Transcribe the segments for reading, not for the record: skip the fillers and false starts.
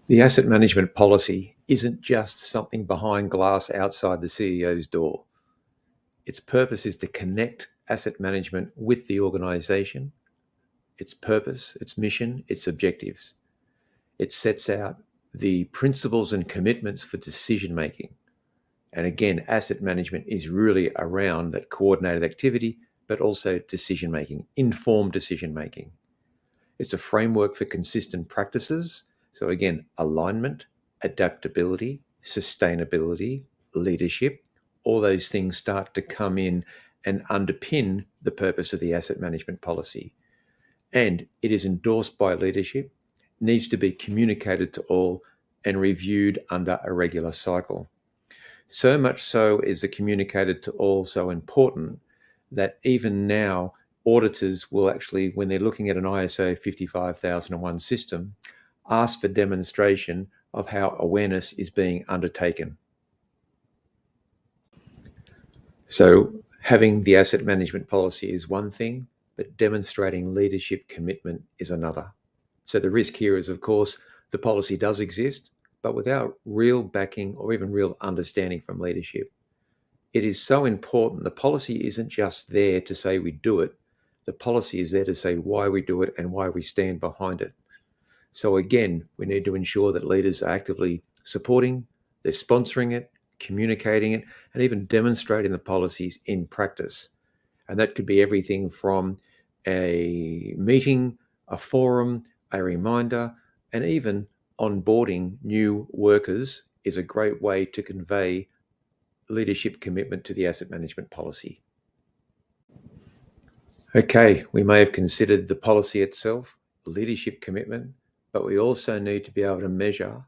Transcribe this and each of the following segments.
The asset management policy isn't just something behind glass outside the CEO's door. Its purpose is to connect asset management with the organisation, its purpose, its mission, its objectives. It sets out the principles and commitments for decision making. And again, asset management is really around that coordinated activity, but also decision making, informed decision making. It's a framework for consistent practices. So again, alignment, adaptability, sustainability, leadership, all those things start to come in and underpin the purpose of the asset management policy. And it is endorsed by leadership, needs to be communicated to all, and reviewed under a regular cycle. So much so is the communicated to all so important that even now auditors will actually, when they're looking at an ISO 55001 system, ask for demonstration of how awareness is being undertaken. So having the asset management policy is one thing, but demonstrating leadership commitment is another. So the risk here is, of course, the policy does exist, but without real backing or even real understanding from leadership. It is so important. The policy isn't just there to say we do it. The policy is there to say why we do it and why we stand behind it. So again, we need to ensure that leaders are actively supporting, they're sponsoring it, communicating it, and even demonstrating the policies in practice. And that could be everything from a meeting, a forum, a reminder, and even onboarding new workers is a great way to convey leadership commitment to the asset management policy. Okay, we may have considered the policy itself, leadership commitment, but we also need to be able to measure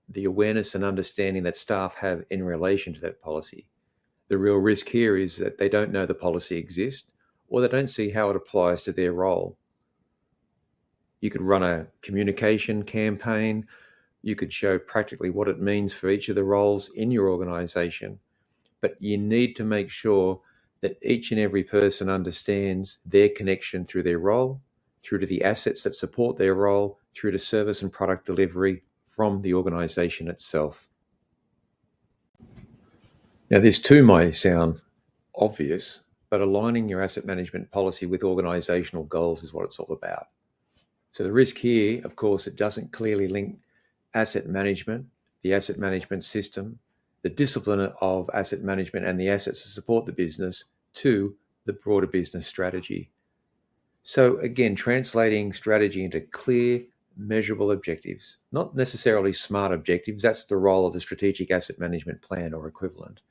the awareness and understanding that staff have in relation to that policy. The real risk here is that they don't know the policy exists or they don't see how it applies to their role. You could run a communication campaign. You could show practically what it means for each of the roles in your organisation. But you need to make sure that each and every person understands their connection through their role, through to the assets that support their role, through to service and product delivery from the organisation itself. Now, this too may sound obvious, but aligning your asset management policy with organisational goals is what it's all about. So the risk here, of course, it doesn't clearly link asset management, the asset management system, the discipline of asset management and the assets to support the business to the broader business strategy. So again, translating strategy into clear, measurable objectives, not necessarily smart objectives. That's the role of the strategic asset management plan or equivalent,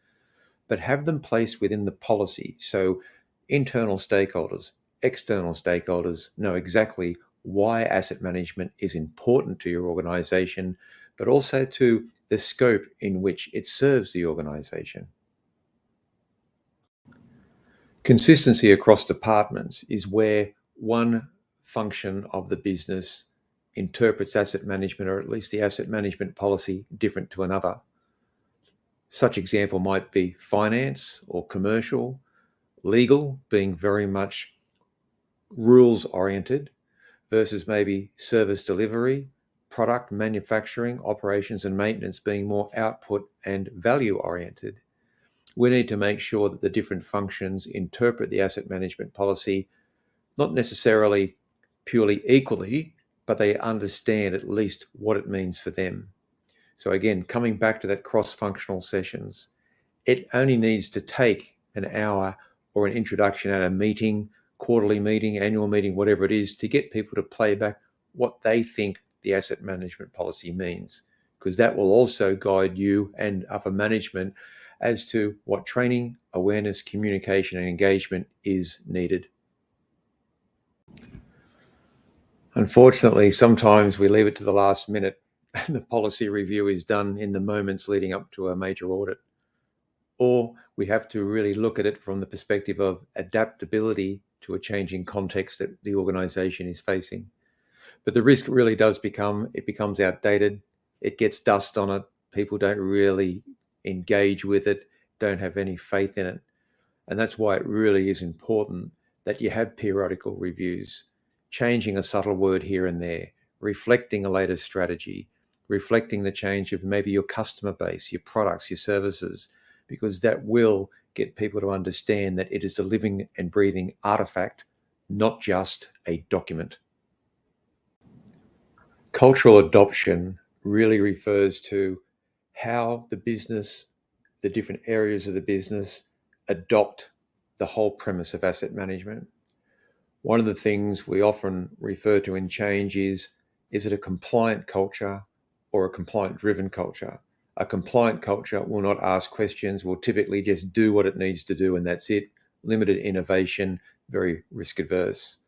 but have them placed within the policy. So internal stakeholders, external stakeholders know exactly why asset management is important to your organization, but also to the scope in which it serves the organization. Consistency across departments is where one function of the business interprets asset management, or at least the asset management policy, different to another. Such example might be finance or commercial, legal being very much rules oriented versus maybe service delivery, product manufacturing, operations and maintenance being more output and value oriented. We need to make sure that the different functions interpret the asset management policy, not necessarily purely equally, but they understand at least what it means for them. So again, coming back to that cross-functional sessions, it only needs to take an hour or an introduction at a meeting, quarterly meeting, annual meeting, whatever it is, to get people to play back what they think the asset management policy means, because that will also guide you and upper management as to what training, awareness, communication, and engagement is needed. Unfortunately, sometimes we leave it to the last minute and the policy review is done in the moments leading up to a major audit. Or we have to really look at it from the perspective of adaptability to a changing context that the organization is facing. But the risk really does becomes outdated. It gets dust on it. People don't really engage with it, don't have any faith in it. And that's why it really is important that you have periodical reviews, changing a subtle word here and there, reflecting a latest strategy, reflecting the change of maybe your customer base, your products, your services, because that will get people to understand that it is a living and breathing artifact, not just a document. Cultural adoption really refers to how the business, the different areas of the business, adopt the whole premise of asset management. One of the things we often refer to in change is it a compliant culture or a compliant driven culture? A compliant culture will not ask questions, will typically just do what it needs to do, and that's it. Limited innovation, very risk averse.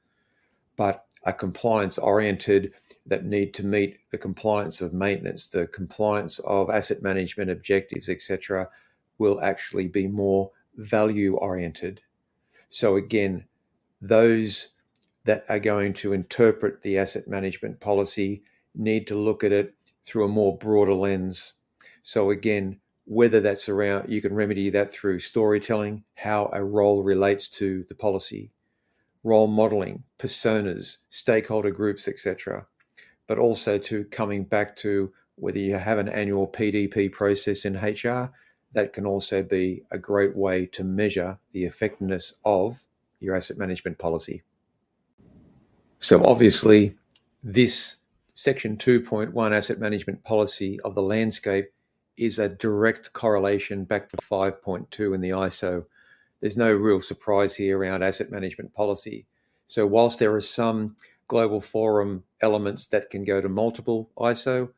But a compliance oriented that need to meet the compliance of maintenance, the compliance of asset management objectives, etc., will actually be more value oriented. So again, those that are going to interpret the asset management policy need to look at it through a more broader lens. So again, whether that's around, you can remedy that through storytelling, how a role relates to the policy, role modeling, personas, stakeholder groups, etc. But also to coming back to whether you have an annual PDP process in HR, that can also be a great way to measure the effectiveness of your asset management policy. So obviously, this Section 2.1 asset management policy of the landscape is a direct correlation back to 5.2 in the ISO. There's no real surprise here around asset management policy. So whilst there are some global forum elements that can go to multiple ISO,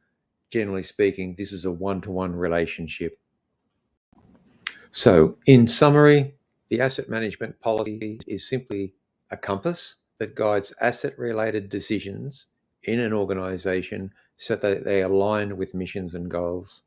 generally speaking, this is a one-to-one relationship. So in summary, the asset management policy is simply a compass that guides asset-related decisions in an organisation so that they align with missions and goals.